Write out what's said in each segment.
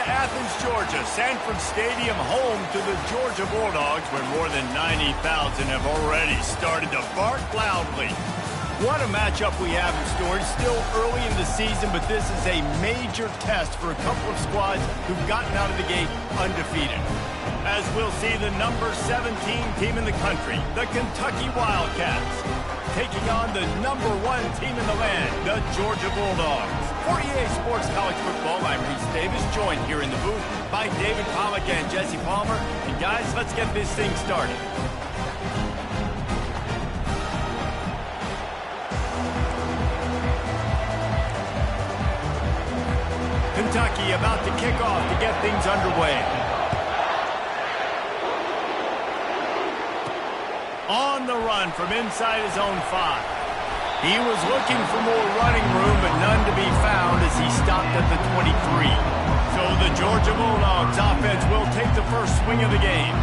Athens, Georgia, Sanford Stadium, home to the Georgia Bulldogs, where more than 90,000 have already started to bark loudly. What a matchup we have in store. It's still early in the season, but this is a major test for a couple of squads who've gotten out of the gate undefeated. As we'll see the number 17 team in the country, the Kentucky Wildcats, taking on the number 1 team in the land, the Georgia Bulldogs. For EA Sports College Football, I'm Reese Davis, joined here in the booth by David Pollack and Jesse Palmer. And guys, let's get this thing started. Kentucky about to kick off to get things underway. On the run from inside his own 5. He was looking for more running room, but none to be found as he stopped at the 23. So the Georgia Bulldogs offense will take the first swing of the game.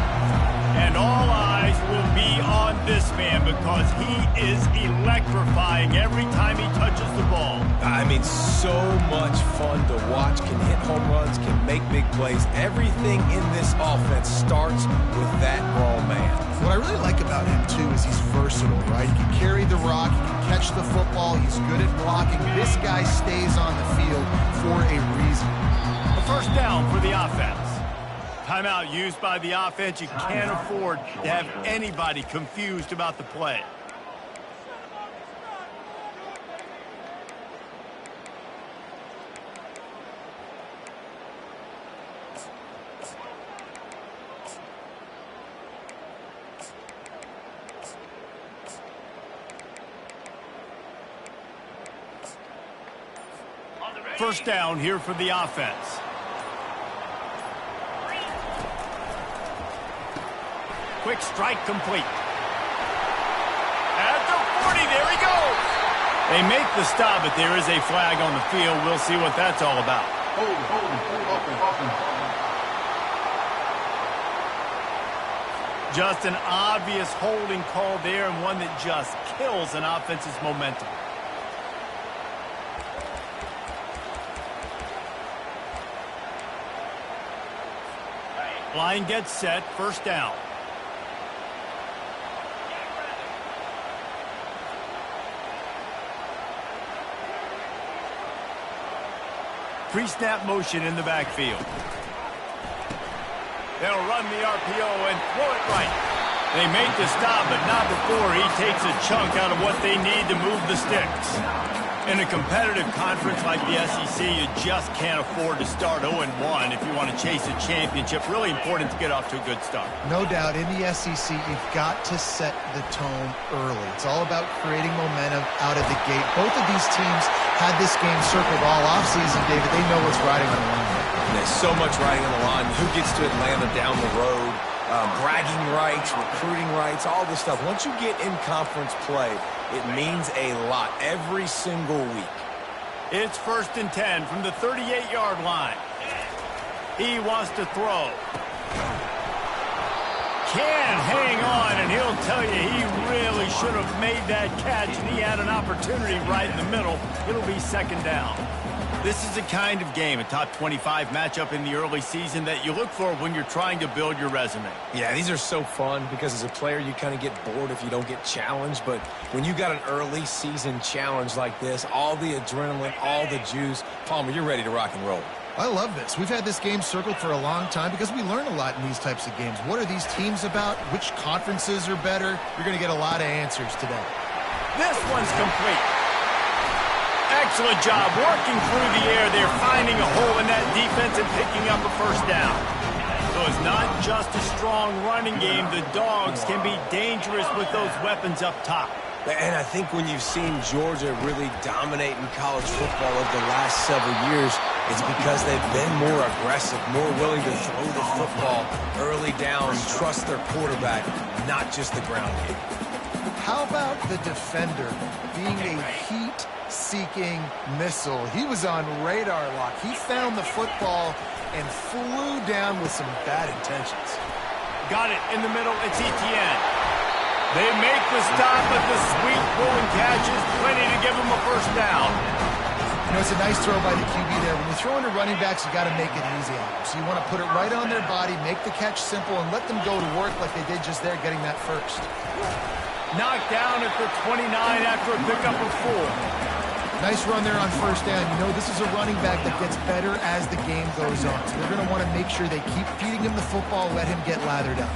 And all eyes will be on this man because he is electrifying every time he touches the ball. I mean, so much fun to watch. Can hit home runs, can make big plays. Everything in this offense starts with that raw man. What I really like about him, too, is he's versatile, right? He can carry the rock, he can catch the football, he's good at blocking. This guy stays on the field for a reason. The first down for the offense. Timeout used by the offense. You can't afford to have anybody confused about the play. First down here for the offense. Quick strike complete. At the 40, there he goes. They make the stop, but there is a flag on the field. We'll see what that's all about. Just an obvious holding call there, and one that just kills an offense's momentum. Line gets set, first down. Pre-snap motion in the backfield. They'll run the RPO and throw it right. They make the stop, but not before he takes a chunk out of what they need to move the sticks. In a competitive conference like the SEC, you just can't afford to start 0-1 if you want to chase a championship. Really important to get off to a good start. No doubt, in the SEC, you've got to set the tone early. It's all about creating momentum out of the gate. Both of these teams had this game circled all offseason, David. They know what's riding on the line. There's so much riding on the line. Who gets to Atlanta down the road? Bragging rights, recruiting rights, all this stuff. Once you get in conference play, it means a lot every single week. It's 1st and 10 from the 38-yard line. He wants to throw. Can hang on, and he'll tell you he really should have made that catch, and he had an opportunity right in the middle. It'll be second down. This is the kind of game, a top 25 matchup in the early season, that you look for when you're trying to build your resume. Yeah, these are so fun because as a player, you kind of get bored if you don't get challenged. But when you got an early season challenge like this, all the adrenaline, all the juice, Palmer, you're ready to rock and roll. I love this. We've had this game circled for a long time because we learn a lot in these types of games. What are these teams about? Which conferences are better? You're going to get a lot of answers today. This one's complete. Excellent job working through the air. They're finding a hole in that defense and picking up a first down. So it's not just a strong running game. The Dogs can be dangerous with those weapons up top. And I think when you've seen Georgia really dominate in college football over the last several years, it's because they've been more aggressive, more willing to throw the football early down, trust their quarterback, not just the ground game. How about the defender being a heat-seeking missile? He was on radar lock. He found the football and flew down with some bad intentions. Got it in the middle. It's Etienne. They make the stop, but the sweet pulling catch is plenty to give them a first down. You know, it's a nice throw by the QB there. When you're throwing to running backs, you got to make it easy on them. So you want to put it right on their body, make the catch simple, and let them go to work like they did just there, getting that first. Knocked down at the 29 after a pickup of 4. Nice run there on first down. You know, this is a running back that gets better as the game goes on. So they're going to want to make sure they keep feeding him the football, let him get lathered up.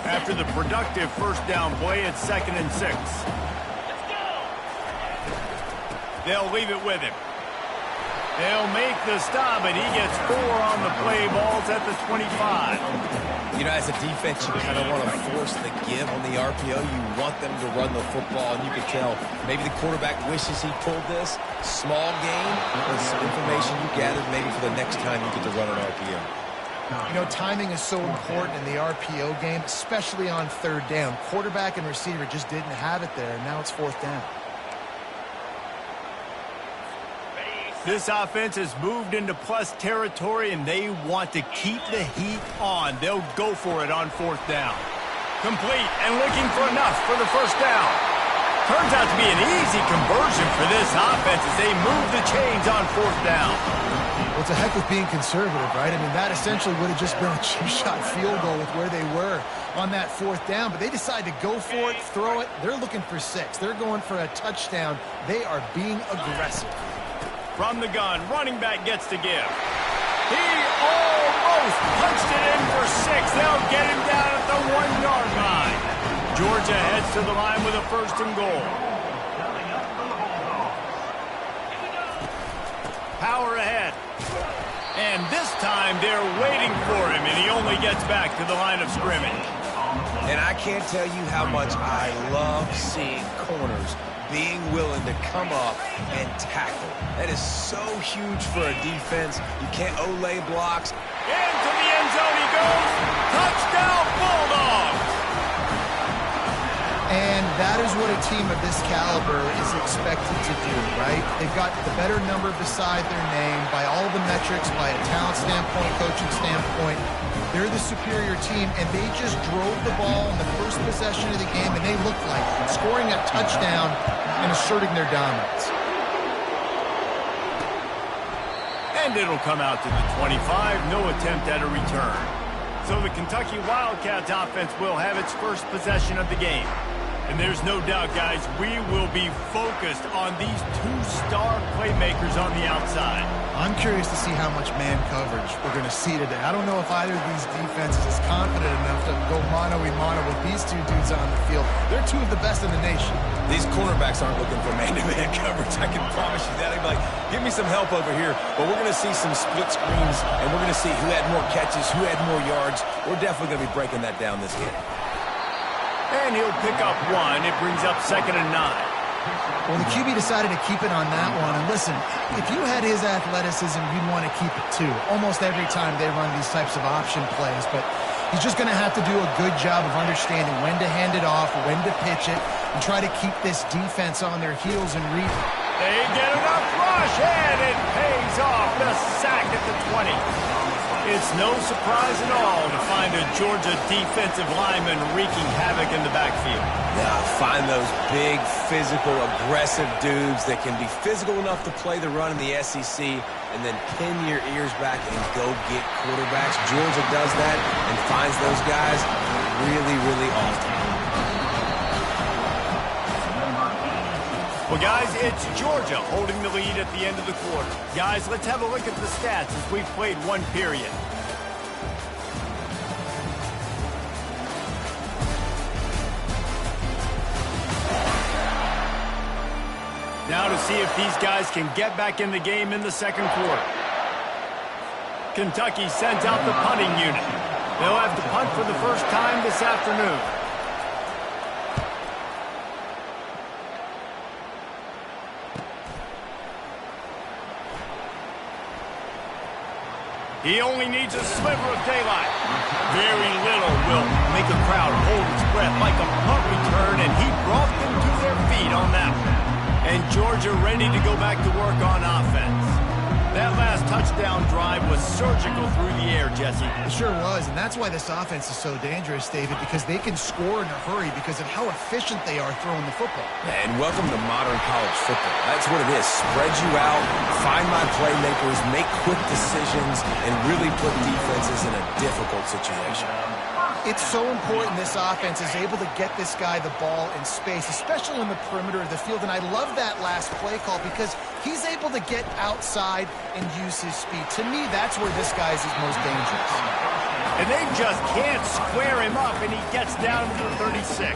After the productive first down play, it's 2nd and 6. They'll leave it with him. They'll make the stop, and he gets 4 on the play. Balls at the 25. You know, as a defense, you kind of want to force the give on the RPO. You want them to run the football, and you can tell maybe the quarterback wishes he pulled this. Small gain, but some information you gathered maybe for the next time you get to run an RPO. You know, timing is so important in the RPO game, especially on third down. Quarterback and receiver just didn't have it there, and now it's 4th down. This offense has moved into plus territory, and they want to keep the heat on. They'll go for it on 4th down. Complete and looking for enough for the first down. Turns out to be an easy conversion for this offense as they move the chains on 4th down. Well, it's a heck of being conservative, right? I mean, that essentially would have just been a cheap-shot field goal with where they were on that 4th down. But they decide to go for it, throw it. They're looking for 6. They're going for a touchdown. They are being aggressive. From the gun, running back gets to give. He almost punched it in for 6. They'll get him down at the 1-yard line. Georgia heads to the line with a 1st and goal. Power ahead. And this time they're waiting for him, and he only gets back to the line of scrimmage. And I can't tell you how much I love seeing corners being willing to come up and tackle. That is so huge for a defense. You can't Olay blocks. Into the end zone he goes. Touchdown, Bulldogs! And that is what a team of this caliber is expected to do, right? They've got the better number beside their name by all the metrics, by a talent standpoint, coaching standpoint. They're the superior team, and they just drove the ball in the first possession of the game, and they looked like it, scoring a touchdown and asserting their dominance. And it'll come out to the 25. No attempt at a return. So the Kentucky Wildcats offense will have its first possession of the game. And there's no doubt, guys, we will be focused on these 2-star playmakers on the outside. I'm curious to see how much man coverage we're going to see today. I don't know if either of these defenses is confident enough to go mano-a-mano with these 2 dudes on the field. They're 2 of the best in the nation. These cornerbacks aren't looking for man-to-man coverage. I can promise you that. They'd be like, give me some help over here. But we're going to see some split screens, and we're going to see who had more catches, who had more yards. We're definitely going to be breaking that down this game. And he'll pick up 1. It brings up 2nd and 9. Well, the QB decided to keep it on that one. And listen, if you had his athleticism, you'd want to keep it too. Almost every time they run these types of option plays. But he's just going to have to do a good job of understanding when to hand it off, when to pitch it, and try to keep this defense on their heels and read. They get enough rush, and it pays off. The sack at the 20. It's no surprise at all to find a Georgia defensive lineman wreaking havoc in the backfield. Yeah, find those big, physical, aggressive dudes that can be physical enough to play the run in the SEC and then pin your ears back and go get quarterbacks. Georgia does that and finds those guys really, really often. Well, guys, it's Georgia holding the lead at the end of the quarter. Guys, let's have a look at the stats as we've played 1 period. Now to see if these guys can get back in the game in the 2nd quarter. Kentucky sends out the punting unit. They'll have to punt for the first time this afternoon. He only needs a sliver of daylight. Very little will make a crowd hold its breath like a punt return, and he brought them to their feet on that one. And Georgia ready to go back to work on offense. That last touchdown drive was surgical through the air, Jesse. It sure was, and that's why this offense is so dangerous, David, because they can score in a hurry because of how efficient they are throwing the football. And welcome to modern college football. That's what it is. Spread you out, find my playmakers, make quick decisions, and really put defenses in a difficult situation. It's so important this offense is able to get this guy the ball in space, especially in the perimeter of the field. And I love that last play call because he's able to get outside and use his speed. To me, that's where this guy is his most dangerous. And they just can't square him up, and he gets down to the 36.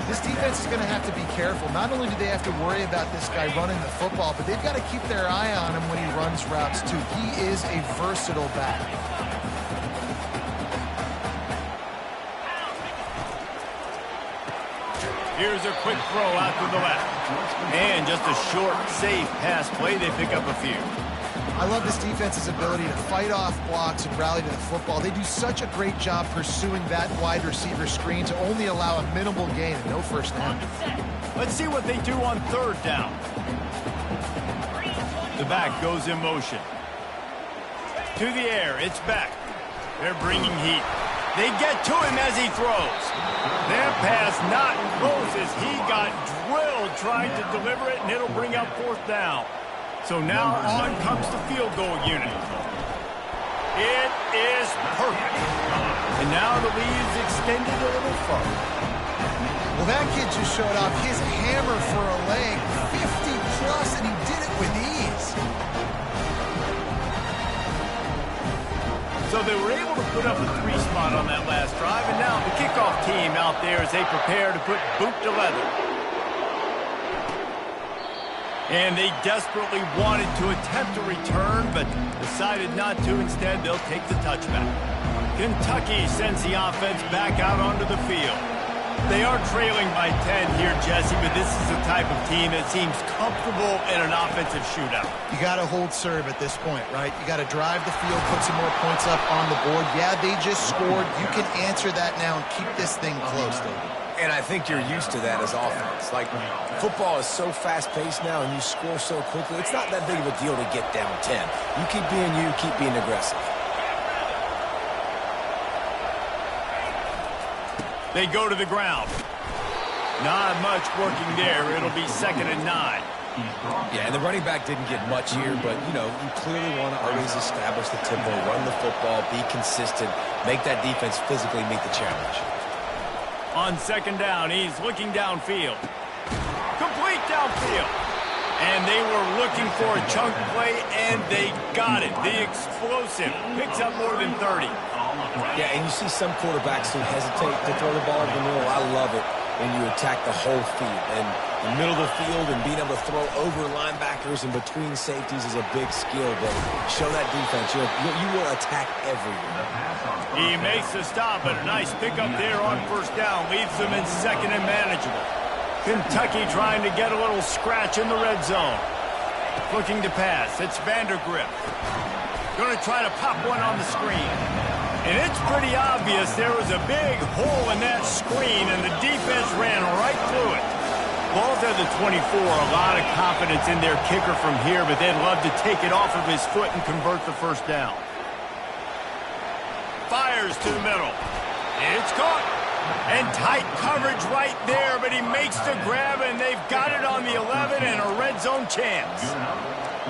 This defense is going to have to be careful. Not only do they have to worry about this guy running the football, but they've got to keep their eye on him when he runs routes, too. He is a versatile back. Here's a quick throw out to the left. And just a short, safe pass play. They pick up a few. I love this defense's ability to fight off blocks and rally to the football. They do such a great job pursuing that wide receiver screen to only allow a minimal gain and no first down. Let's see what they do on third down. The back goes in motion. To the air, it's back. They're bringing heat. They get to him as he throws. That pass not close as he got drilled trying to deliver it, and it'll bring up fourth down. So now on comes the field goal unit. It is perfect. And now the lead is extended a little further. Well, that kid just showed off his hammer for a leg, 50-plus, and he did it with ease. So they were able to put up a 3-spot on that last drive, and now the kickoff team out there as they prepare to put boot to leather. And they desperately wanted to attempt a return, but decided not to. Instead, they'll take the touchback. Kentucky sends the offense back out onto the field. They are trailing by 10 here, Jesse, but this is the type of team that seems comfortable in an offensive shootout. You got to hold serve at this point, right? You got to drive the field, put some more points up on the board. Yeah, they just scored. You can answer that now and keep this thing close, David. And I think you're used to that as offense. Like, football is so fast-paced now and you score so quickly, it's not that big of a deal to get down 10. You keep being you, keep being aggressive. They go to the ground. Not much working there. It'll be 2nd and 9. Yeah, and the running back didn't get much here, but, you know, you clearly want to always establish the tempo, run the football, be consistent, make that defense physically meet the challenge. On 2nd down, he's looking downfield. Complete downfield. And they were looking for a chunk play, and they got it. The explosive picks up more than 30. Yeah, and you see some quarterbacks who hesitate to throw the ball in the middle. I love it when you attack the whole field. And the middle of the field and being able to throw over linebackers and between safeties is a big skill, but show that defense. You will attack everywhere. He makes the stop, but a nice pickup there on 1st down. Leaves them in 2nd and manageable. Kentucky trying to get a little scratch in the red zone. Looking to pass. It's Vandergrift. Going to try to pop one on the screen. And it's pretty obvious there was a big hole in that screen, and the defense ran right through it. Ball's at the 24. A lot of confidence in their kicker from here, but they'd love to take it off of his foot and convert the 1st down. Fires to the middle. It's caught. And tight coverage right there, but he makes the grab, and they've got it on the 11 and a red zone chance.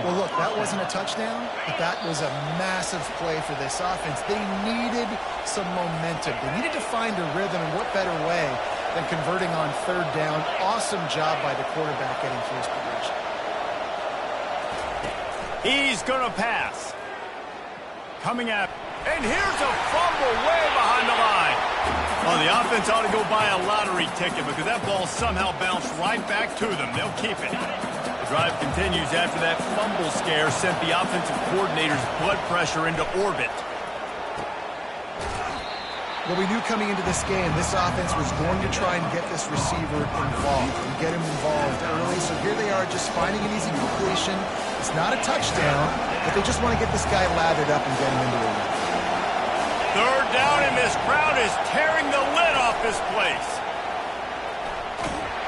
Well, look, that wasn't a touchdown, but that was a massive play for this offense. They needed some momentum. They needed to find a rhythm, and what better way than converting on 3rd down. Awesome job by the quarterback getting through his progression. He's going to pass. Coming up. And here's a fumble way behind the line. Well, the offense ought to go buy a lottery ticket because that ball somehow bounced right back to them. They'll keep it. The drive continues after that fumble scare sent the offensive coordinator's blood pressure into orbit. Well, we knew coming into this game, this offense was going to try and get this receiver involved and get him involved early. So here they are just finding an easy completion. It's not a touchdown, but they just want to get this guy lathered up and get him into the run. 3rd down, and this crowd is tearing the lid off this place.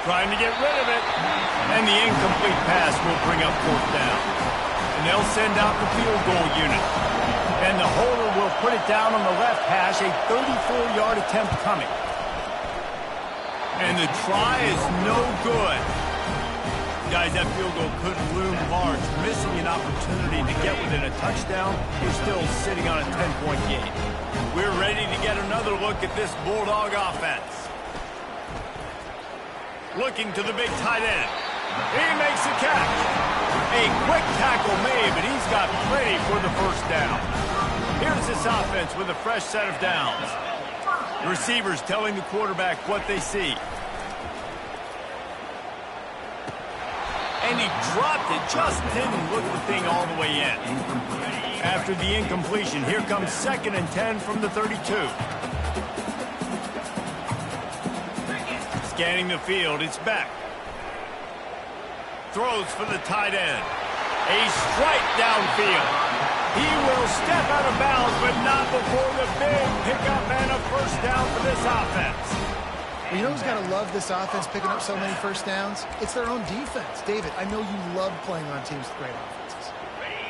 Trying to get rid of it. And the incomplete pass will bring up 4th down. And they'll send out the field goal unit. And the holder will put it down on the left hash, a 34-yard attempt coming. And the try is no good. Guys, that field goal could loom large. Missing an opportunity to get within a touchdown, you're still sitting on a 10-point game. We're ready to get another look at this Bulldog offense. Looking to the big tight end. He makes the catch. A quick tackle made, but he's got plenty for the first down. Here's this offense with a fresh set of downs. Receivers telling the quarterback what they see. And he dropped it, just didn't look the thing all the way in. After the incompletion, here comes 2nd and 10 from the 32. Scanning the field, it's back. Throws for the tight end. A strike downfield. He will step out of bounds, but not before the big pickup and a first down for this offense. Well, you know who's got to love this offense picking up so many first downs? It's their own defense. David, I know you love playing on teams with great offenses.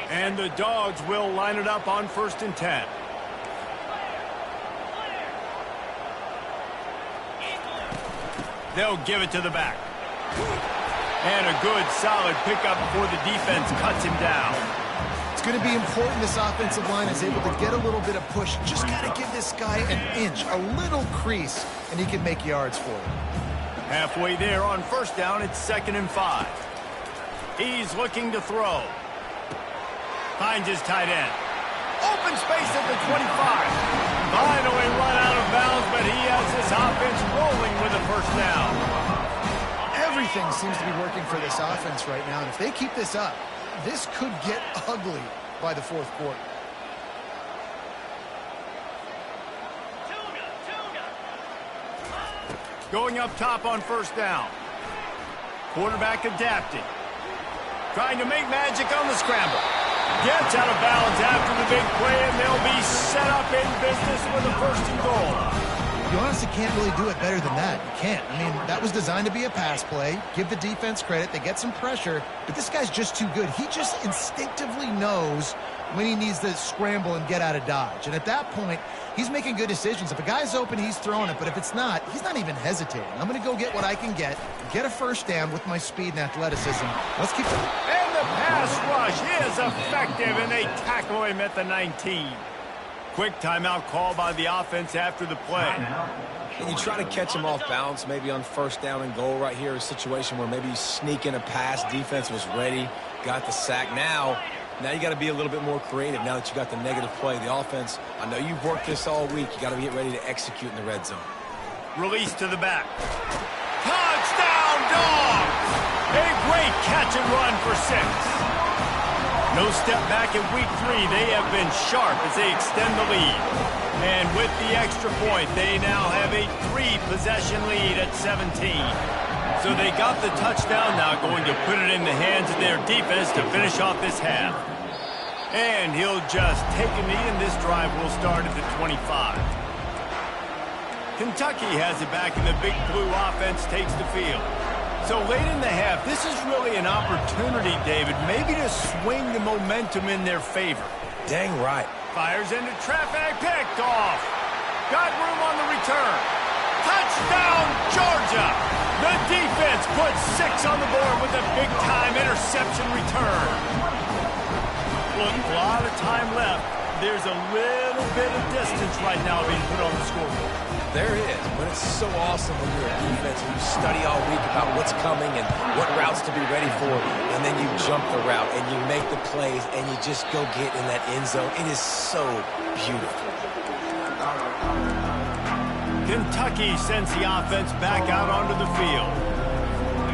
And the Dogs will line it up on 1st and 10. They'll give it to the back. And a good, solid pickup before the defense cuts him down. It's going to be important this offensive line is able to get a little bit of push. Just got to give this guy an inch, a little crease, and he can make yards for you. Halfway there on 1st down, it's 2nd and 5. He's looking to throw. Finds his tight end. Open space at the 25. Finally run out of bounds, but he has this offense rolling with a first down. Everything seems to be working for this offense right now, and if they keep this up, this could get ugly by the 4th quarter. Going up top on 1st down. Quarterback adapting. Trying to make magic on the scramble. Gets out of bounds after the big play, and they'll be set up in business with a 1st and goal. You honestly can't really do it better than that. You can't. I mean, that was designed to be a pass play. Give the defense credit. They get some pressure, but this guy's just too good. He just instinctively knows when he needs to scramble and get out of dodge. And at that point, he's making good decisions. If a guy's open, he's throwing it. But if it's not, he's not even hesitating. I'm going to go get what I can get a first down with my speed and athleticism. Let's keep going. And the pass rush is effective, and they tackle him at the 19. Quick timeout call by the offense after the play. And you try to catch him off balance, maybe on 1st down and goal right here, a situation where maybe you sneak in a pass, defense was ready, got the sack. Now you got to be a little bit more creative now that you got the negative play. The offense, I know you've worked this all week. You got to get ready to execute in the red zone. Release to the back. Touchdown, Dogs! A great catch and run for 6. No step back in week 3. They have been sharp as they extend the lead. And with the extra point, they now have a 3-possession lead at 17. So they got the touchdown, now going to put it in the hands of their defense to finish off this half. And he'll just take a knee, and this drive will start at the 25. Kentucky has it back, and the Big Blue offense takes the field. So late in the half, this is really an opportunity, David, maybe to swing the momentum in their favor. Dang right. Fires into traffic, picked off. Got room on the return. Touchdown, Georgia! The defense puts 6 on the board with a big-time interception return. Look, a lot of time left. There's a little bit of distance right now being put on the scoreboard. There is, but it's so awesome when you're a defense and you study all week about what's coming and what routes to be ready for, and then you jump the route and you make the plays and you just go get in that end zone. It is so beautiful. Kentucky sends the offense back out onto the field.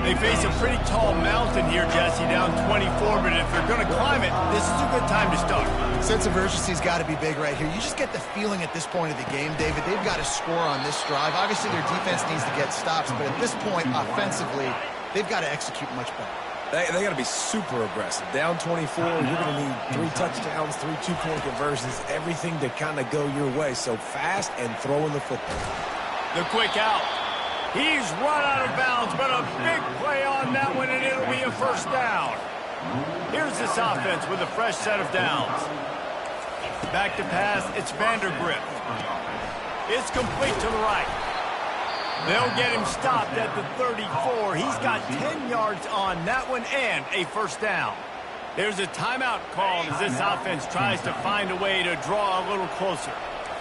They face a pretty tall mountain here, Jesse, down 24, but if they're going to climb it, this is a good time to start. Sense of urgency's got to be big right here. You just get the feeling at this point of the game, David, they've got to score on this drive. Obviously, their defense needs to get stops, but at this point, offensively, they've got to execute much better. They got to be super aggressive. Down 24, you're going to need 3 touchdowns, 3 two-point conversions, everything to kind of go your way. So fast and throwing the football. The quick out. He's run out of bounds, but a big play on that one, and it'll be a first down. Here's this offense with a fresh set of downs. Back to pass, it's Vandergrift. It's complete to the right. They'll get him stopped at the 34. He's got 10 yards on that one and a first down. There's a timeout called as this offense tries to find a way to draw a little closer.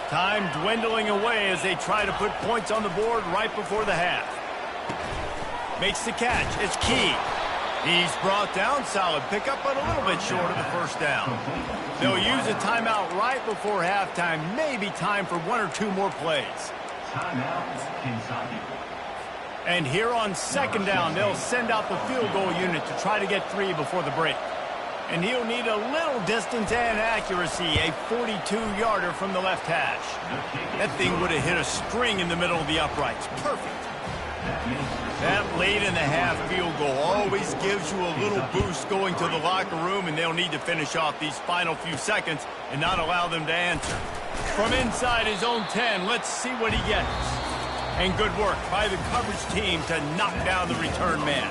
Time dwindling away as they try to put points on the board right before the half. Makes the catch. It's Key. He's brought down. Solid pickup, but a little bit short of the first down. They'll use a timeout right before halftime. Maybe time for one or two more plays. And here on second down, they'll send out the field goal unit to try to get 3 before the break. And he'll need a little distance and accuracy, a 42-yarder from the left hash. That thing would have hit a string in the middle of the uprights. Perfect. That late in the half field goal always gives you a little boost going to the locker room, and they'll need to finish off these final few seconds and not allow them to answer. From inside his own 10, let's see what he gets. And good work by the coverage team to knock down the return man.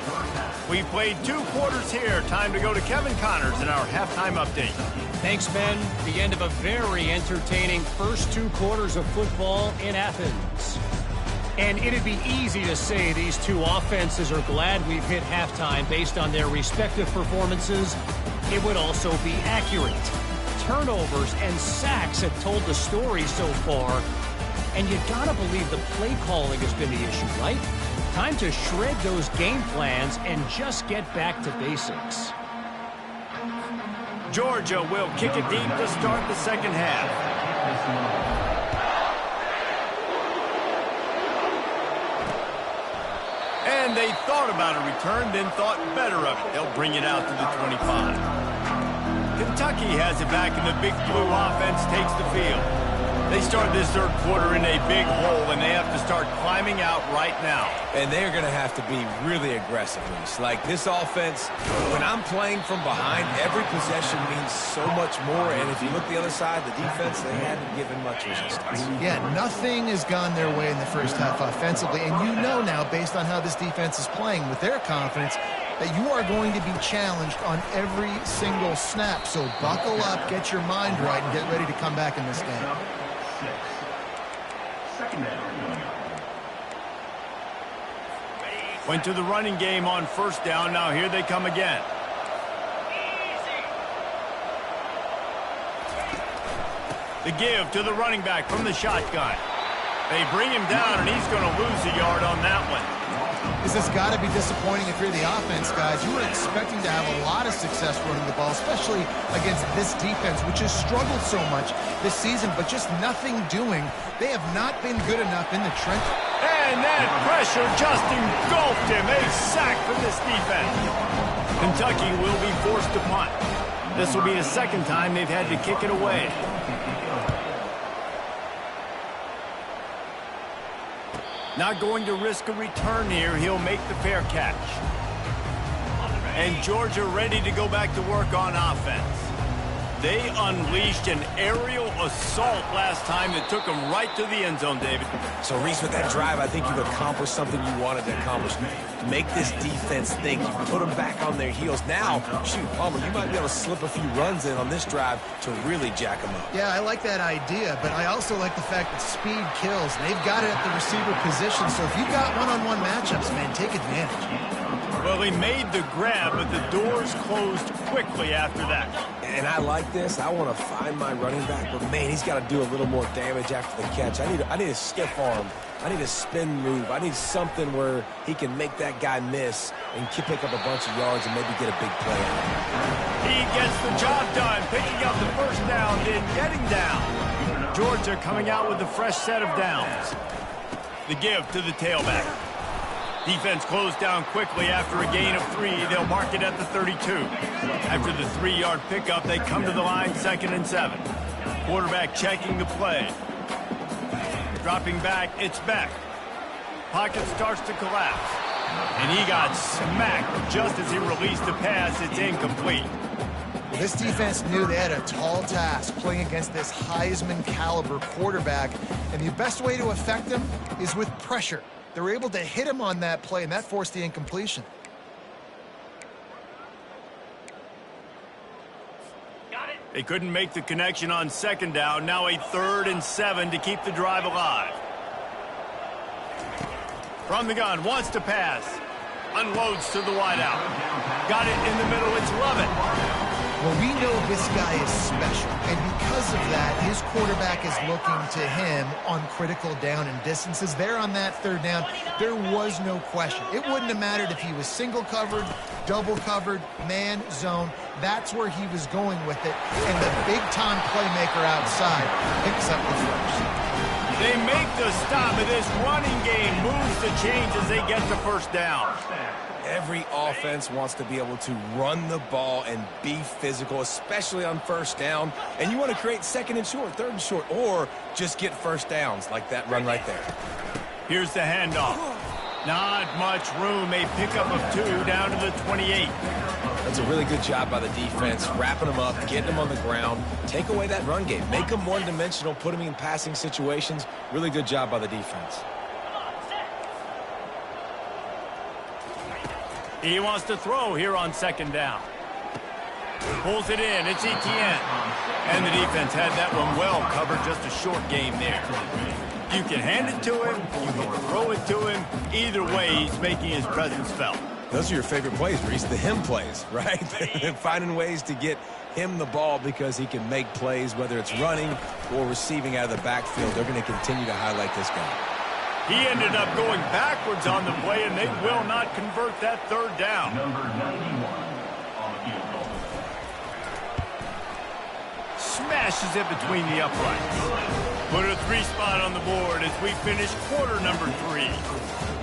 We've played 2 quarters here. Time to go to Kevin Connors in our halftime update. Thanks, Ben. The end of a very entertaining first 2 quarters of football in Athens. And it'd be easy to say these 2 offenses are glad we've hit halftime based on their respective performances. It would also be accurate. Turnovers and sacks have told the story so far. And you gotta believe the play calling has been the issue, right? Time to shred those game plans and just get back to basics. Georgia will kick it deep to start the second half. And they thought about a return, then thought better of it. They'll bring it out to the 25. Kentucky has it back, and the Big Blue offense takes the field. They start this third quarter in a big hole, and they have to start climbing out right now. And they're going to have to be really aggressive. Like this offense, when I'm playing from behind, every possession means so much more. And if you look the other side, the defense, they haven't given much resistance. Yeah, nothing has gone their way in the first half offensively. And you know now, based on how this defense is playing with their confidence, that you are going to be challenged on every single snap. So buckle up, get your mind right, and get ready to come back in this game. Went to the running game on first down. Now here they come again. The give to the running back from the shotgun. They bring him down, and he's going to lose a yard on that one. This has got to be disappointing if you're the offense, guys. You were expecting to have a lot of success running the ball, especially against this defense, which has struggled so much this season, but just nothing doing. They have not been good enough in the trenches. And that pressure just engulfed him. A sack for this defense. Kentucky will be forced to punt. This will be the second time they've had to kick it away. Not going to risk a return here. He'll make the fair catch. And Georgia ready to go back to work on offense. They unleashed an aerial assault last time that took them right to the end zone, David. So, Reese, with that drive, I think you've accomplished something you wanted to accomplish. Make this defense think. You put them back on their heels. Now, shoot, Palmer, you might be able to slip a few runs in on this drive to really jack them up. Yeah, I like that idea, but I also like the fact that speed kills. They've got it at the receiver position, so if you've got one-on-one matchups, man, take advantage. Well, he made the grab, but the doors closed quickly after that. And I like this. I want to find my running back, but, man, he's got to do a little more damage after the catch. I need a stiff arm. I need a spin move. I need something where he can make that guy miss and pick up a bunch of yards and maybe get a big play out of it. He gets the job done, picking up the first down, then getting down. Georgia coming out with a fresh set of downs. The give to the tailback. Defense closed down quickly after a gain of 3. They'll mark it at the 32. After the 3-yard pickup, they come to the line 2nd and 7. Quarterback checking the play. Dropping back, it's Beck. Pocket starts to collapse. And he got smacked just as he released the pass. It's incomplete. Well, this defense knew they had a tall task playing against this Heisman-caliber quarterback. And the best way to affect him is with pressure. They were able to hit him on that play, and that forced the incompletion. They couldn't make the connection on second down. Now a 3rd and 7 to keep the drive alive. From the gun, wants to pass. Unloads to the wideout. Got it in the middle. It's Lovett. Well, we know this guy is special, and because of that, his quarterback is looking to him on critical down and distances. There on that 3rd down, there was no question. It wouldn't have mattered if he was single covered, double covered, man, zone. That's where he was going with it, and the big-time playmaker outside picks up the first. They make the stop, and this running game moves the chains as they get the first down. Every offense wants to be able to run the ball and be physical, especially on first down. And you want to create 2nd and short, 3rd and short, or just get first downs like that run right there. Here's the handoff. Not much room. A pickup of 2 down to the 28. That's a really good job by the defense, wrapping them up, getting them on the ground, take away that run game, make them one-dimensional, put them in passing situations. Really good job by the defense. He wants to throw here on 2nd down. Pulls it in. It's Etienne. And the defense had that one well covered. Just a short game there. You can hand it to him. You can throw it to him. Either way, he's making his presence felt. Those are your favorite plays, Reese, the him plays, right? Finding ways to get him the ball because he can make plays, whether it's running or receiving out of the backfield. They're going to continue to highlight this guy. He ended up going backwards on the play, and they will not convert that 3rd down. Number 91 on the field goal. Smashes it between the uprights. Put a 3 spot on the board as we finish quarter number 3.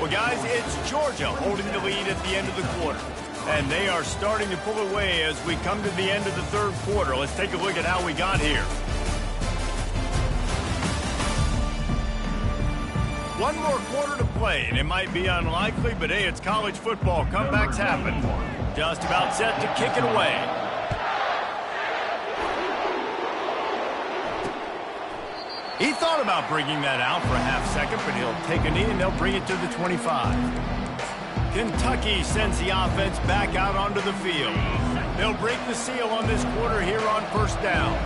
Well, guys, it's Georgia holding the lead at the end of the quarter. And they are starting to pull away as we come to the end of the 3rd quarter. Let's take a look at how we got here. One more quarter to play, and it might be unlikely, but hey, it's college football. Comebacks happen. Just about set to kick it away. He thought about bringing that out for a half second, but he'll take a knee and they'll bring it to the 25. Kentucky sends the offense back out onto the field. They'll break the seal on this quarter here on 1st down.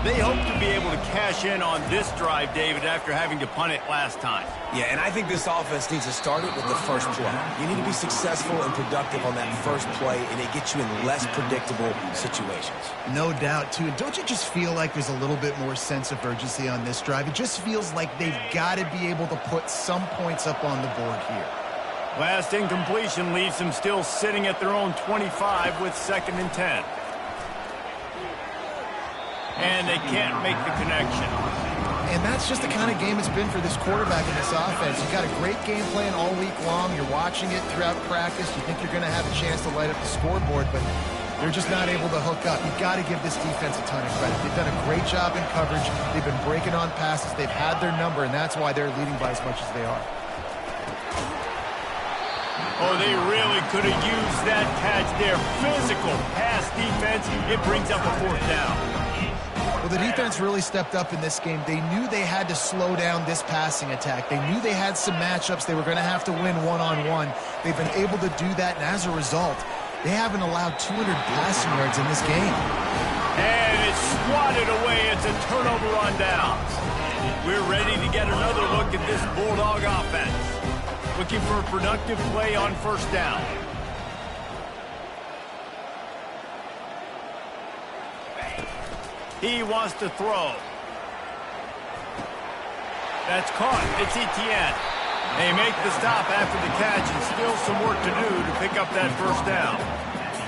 They hope to be able to cash in on this drive, David, after having to punt it last time. Yeah, and I think this offense needs to start it with the first play. You need to be successful and productive on that first play, and it gets you in less predictable situations. No doubt, too. And don't you just feel like there's a little bit more sense of urgency on this drive? It just feels like they've got to be able to put some points up on the board here. Last incompletion leaves them still sitting at their own 25 with 2nd and 10. And they can't make the connection. And that's just the kind of game it's been for this quarterback in this offense. You've got a great game plan all week long. You're watching it throughout practice. You think you're going to have a chance to light up the scoreboard, but they're just not able to hook up. You've got to give this defense a ton of credit. They've done a great job in coverage. They've been breaking on passes. They've had their number, and that's why they're leading by as much as they are. Oh, they really could have used that catch there. Physical pass defense. It brings up a 4th down. Well, the defense really stepped up in this game. They knew they had to slow down this passing attack. They knew they had some matchups they were going to have to win one-on-one. They've been able to do that, and as a result, they haven't allowed 200 passing yards in this game. And it's swatted away. It's a turnover on downs. We're ready to get another look at this Bulldog offense. Looking for a productive play on 1st down. He wants to throw. That's caught. It's Etienne. They make the stop after the catch, and still some work to do to pick up that 1st down.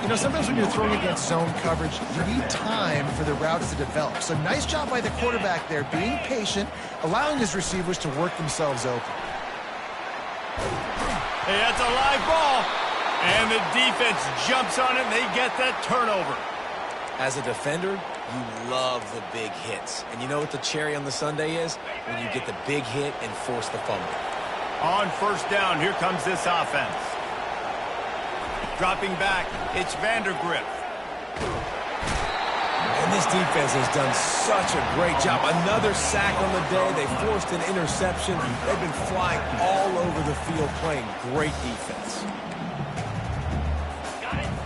You know, sometimes when you're throwing against zone coverage, you need time for the routes to develop. So nice job by the quarterback there, being patient, allowing his receivers to work themselves open. Hey, that's a live ball. And the defense jumps on it, and they get that turnover. As a defender, you love the big hits. And you know what the cherry on the sundae is? When you get the big hit and force the fumble. On 1st down, here comes this offense. Dropping back, it's Vandergrift. And this defense has done such a great job. Another sack on the day. They forced an interception. They've been flying all over the field playing great defense.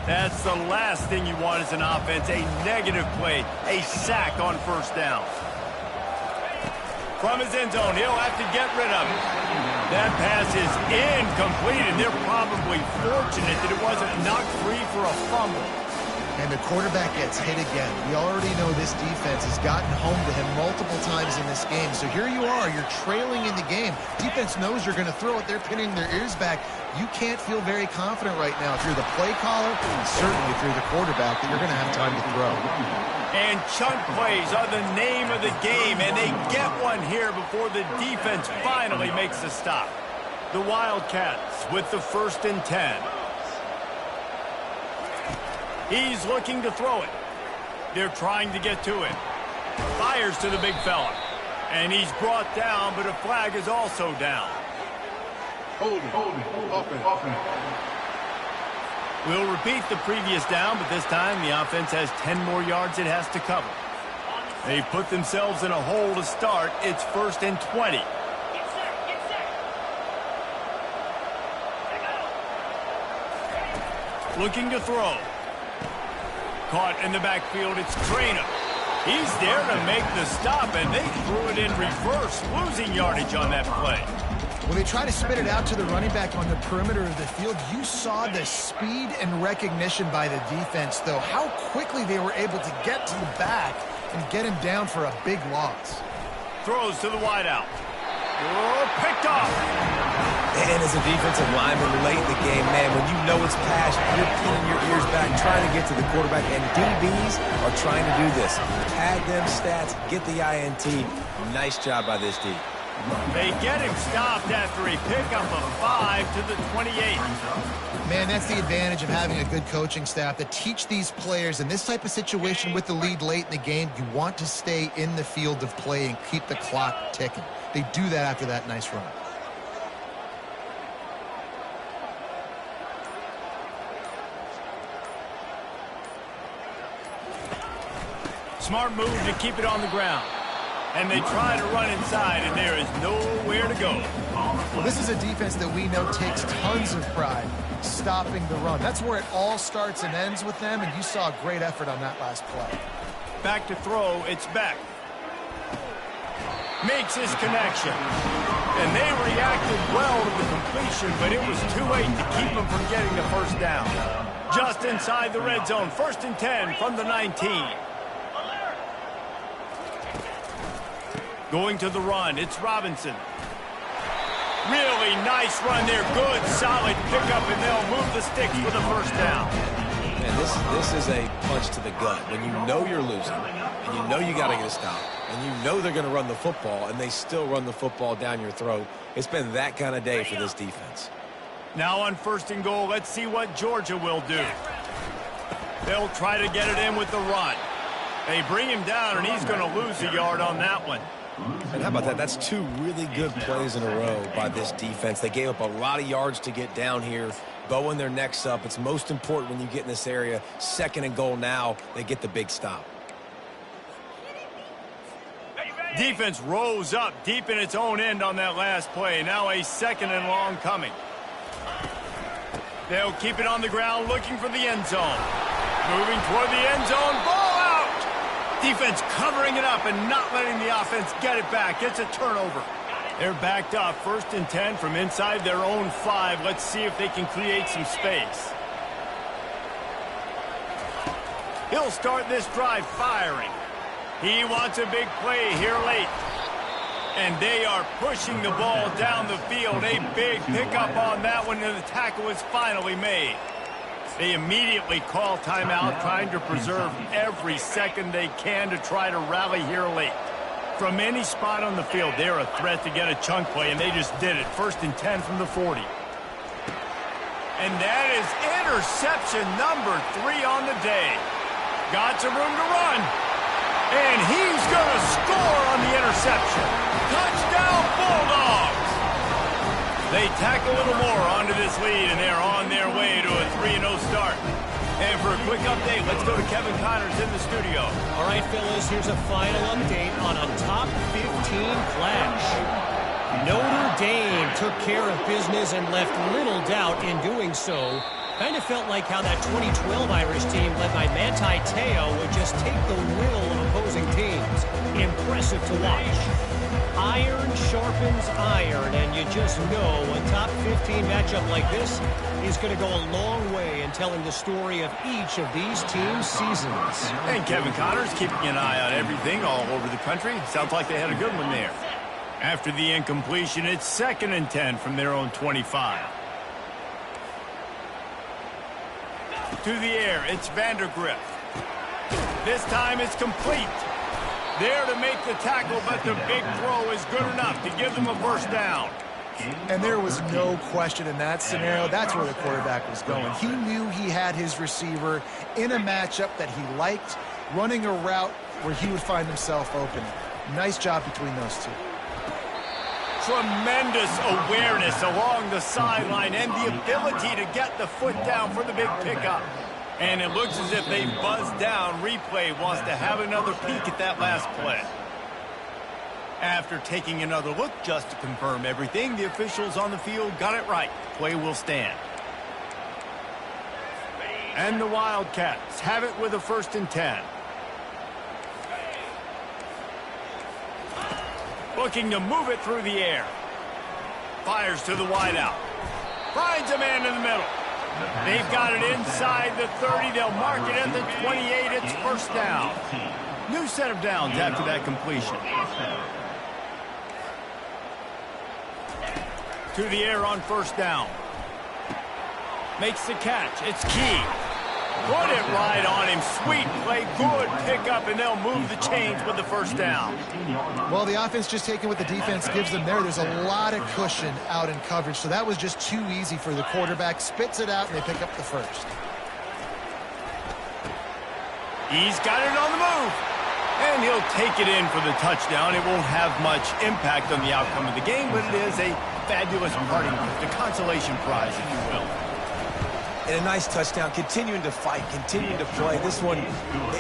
That's the last thing you want as an offense, a negative play, a sack on first down. From his end zone, he'll have to get rid of it. That pass is incomplete, and they're probably fortunate that it wasn't knocked free for a fumble. And the quarterback gets hit again. We already know this defense has gotten home to him multiple times in this game. So here you are, you're trailing in the game. Defense knows you're going to throw it. They're pinning their ears back. You can't feel very confident right now if you're the play caller, and certainly if you're the quarterback, that you're going to have time to throw. And chunk plays are the name of the game, and they get one here before the defense finally makes the stop. The Wildcats with the 1st and 10. He's looking to throw it. They're trying to get to it. Fires to the big fella. And he's brought down, but a flag is also down. Hold it. We'll repeat the previous down, but this time the offense has 10 more yards it has to cover. They put themselves in a hole to start. It's 1st and 20. Looking to throw. Caught in the backfield, it's Trainer. He's there to make the stop, and they threw it in reverse, losing yardage on that play. When they try to spit it out to the running back on the perimeter of the field, you saw the speed and recognition by the defense, though, how quickly they were able to get to the back and get him down for a big loss. Throws to the wideout. Oh, picked off. And as a defensive lineman late in the game, man, when you know it's past, you're pinning your ears back, trying to get to the quarterback, and DBs are trying to do this. Pad them stats, get the INT. Nice job by this D. They get him stopped after a pickup of 5 to the 28. Man, that's the advantage of having a good coaching staff that teach these players in this type of situation with the lead late in the game. You want to stay in the field of play and keep the clock ticking. They do that after that nice run. Smart move to keep it on the ground. And they try to run inside, and there is nowhere to go. Well, this is a defense that we know takes tons of pride stopping the run. That's where it all starts and ends with them, and you saw a great effort on that last play. Back to throw, it's Beck. Makes his connection. And they reacted well to the completion, but it was too late to keep them from getting the first down. Just inside the red zone, 1st and 10 from the 19. Going to the run, it's Robinson. Really nice run there, good, solid pickup, and they'll move the Stix for the first down. Man, this is a punch to the gut. When you know you're losing, and you know you got to get a stop, and you know they're going to run the football, and they still run the football down your throat. It's been that kind of day for this defense. Now on 1st and goal, let's see what Georgia will do. They'll try to get it in with the run. They bring him down, and he's going to lose a yard on that one. And how about that? That's 2 really good plays in a row by this defense. They gave up a lot of yards to get down here, bowing their necks up. It's most important when you get in this area. 2nd and goal now, they get the big stop. Defense rose up deep in its own end on that last play. Now a 2nd and long coming. They'll keep it on the ground, looking for the end zone. Moving toward the end zone, ball out! Defense covering it up and not letting the offense get it back. It's a turnover. They're backed up, 1st and 10 from inside their own 5. Let's see if they can create some space. He'll start this drive firing. He wants a big play here late. And they are pushing the ball down the field. A big pickup on that one, and the tackle is finally made. They immediately call timeout, trying to preserve every second they can to try to rally here late. From any spot on the field, they're a threat to get a chunk play, and they just did it. 1st and 10 from the 40. And that is interception number 3 on the day. Got some room to run. And he's going to score on the interception. Touchdown, Bulldogs! They tack a little more onto this lead, and they're on their way to a 3-0 start. And for a quick update, let's go to Kevin Connors in the studio. All right, fellas, here's a final update on a top 15 clash. Notre Dame took care of business and left little doubt in doing so. Kind of felt like how that 2012 Irish team led by Manti Te'o would just take the will of opposing teams. Impressive to watch. Iron sharpens iron, and you just know a top 15 matchup like this is going to go a long way in telling the story of each of these teams' seasons. And Kevin Connor's keeping an eye on everything all over the country. Sounds like they had a good one there. After the incompletion, it's 2nd and 10 from their own 25. To the air, it's Vandergrift. This time it's complete. There to make the tackle, but the big throw is good enough to give them a first down. And there was no question in that scenario. That's where the quarterback was going. He knew he had his receiver in a matchup that he liked, running a route where he would find himself open. Nice job between those two. Tremendous awareness along the sideline and the ability to get the foot down for the big pickup. And it looks as if they buzzed down. Replay wants to have another peek at that last play. After taking another look just to confirm everything, the officials on the field got it right. Play will stand. And the Wildcats have it with a 1st and 10. Looking to move it through the air. Fires to the wideout. Finds a man in the middle. They've got it inside the 30. They'll mark it at the 28. It's first down. New set of downs after that completion. To the air on first down. Makes the catch. It's Key. Put it right on him. Sweet play. Good pickup, and they'll move the chains with the first down. Well, the offense just taking what the defense gives them there. There's a lot of cushion out in coverage, so that was just too easy for the quarterback. Spits it out, and they pick up the first. He's got it on the move. And he'll take it in for the touchdown. It won't have much impact on the outcome of the game, but it is a fabulous parting gift, a consolation prize, if you will. And a nice touchdown, continuing to fight, continuing to play. This one,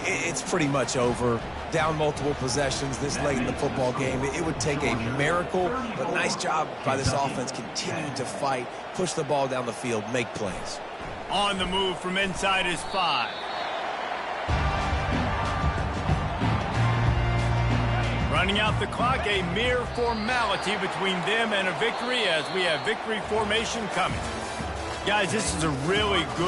it's pretty much over. Down multiple possessions this late in the football game. It would take a miracle, but nice job by this offense continuing to fight, push the ball down the field, make plays. On the move from inside his 5. Running out the clock, a mere formality between them and a victory as we have victory formation coming. Guys, this is a really good